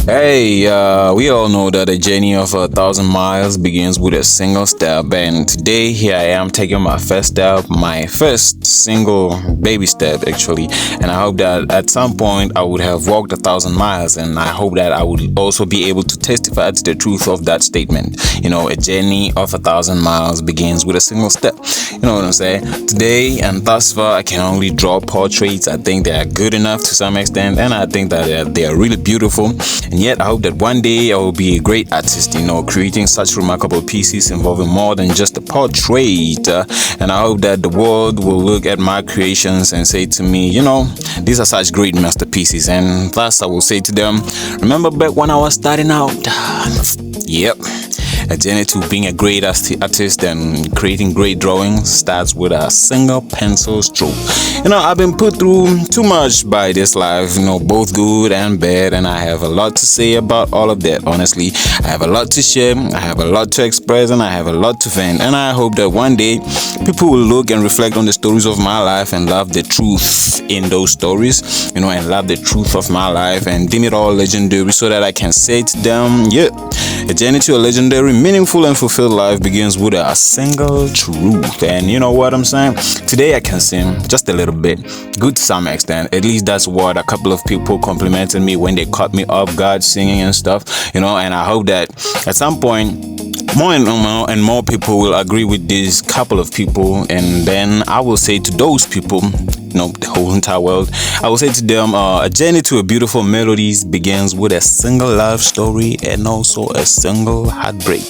Hey, we all know that the journey of 1,000 miles begins with a single step, and today here I am taking my first step, my first single baby step actually. And I hope that at some point I would have walked 1,000 miles, and I hope that I would also be able to testify to the truth of that statement. You know, a journey of 1,000 miles begins with a single step. You know what I'm saying? Today and thus far, I can only draw portraits. I think they are good enough to some extent, and I think that they are really beautiful. And yet, I hope that one day I will be a great artist, you know, creating such remarkable pieces involving more than just a portrait. And I hope that the world will look at my creations and say to me, you know, these are such great masterpieces. And thus, I will say to them, remember back when I was starting out? Yep. A journey to being a great artist and creating great drawings starts with a single pencil stroke. You know, I've been put through too much by this life, you know, both good and bad, and I have a lot to say about all of that. Honestly, I have a lot to share, I have a lot to express, and I have a lot to vent. And I hope that one day people will look and reflect on the stories of my life and love the truth in those stories, you know, and love the truth of my life and deem it all legendary, so that I can say to them, yeah, a journey to a legendary, meaningful, and fulfilled life begins with a single truth. And you know what I'm saying? Today I can sing just a little bit, good to some extent. At least that's what a couple of people complimented me when they caught me off guard singing and stuff, you know. And I hope that at some point more and more people will agree with these couple of people, and then I will say to those people, you know, the whole entire world, I will say to them, a journey to a beautiful melodies begins with a single love story and also a single heartbreak.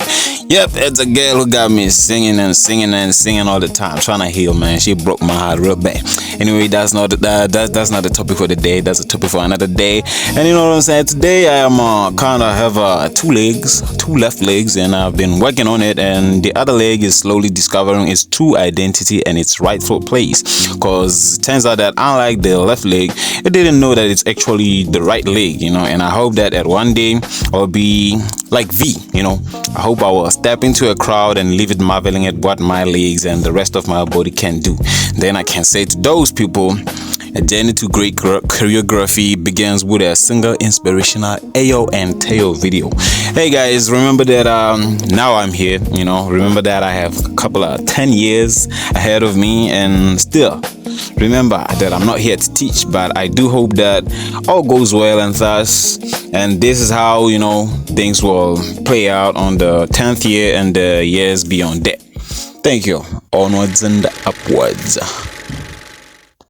Yep, it's a girl who got me singing and singing and singing all the time, trying to heal, man. She broke my heart real bad. Anyway, that's not the topic for the day. That's a topic for another day. And you know what I'm saying? Today I am kind of have two left legs, and I've been working on it. And the other leg is slowly discovering its true identity and its rightful place. Because it turns out that unlike the left leg, it didn't know that it's actually the right leg, you know. And I hope that at one day I'll be like V, you know. I hope I will step into a crowd and leave it marveling at what my legs and the rest of my body can do. Then I can say to those people, a journey to great choreography begins with a single inspirational Ayo and Teo video. Hey guys, remember that now I'm here, you know. Remember that I have a couple of 10 years ahead of me, and still remember that I'm not here to teach, but I do hope that all goes well, and this is how, you know, things will play out on the 10th year and the years beyond that. Thank you. Onwards and upwards.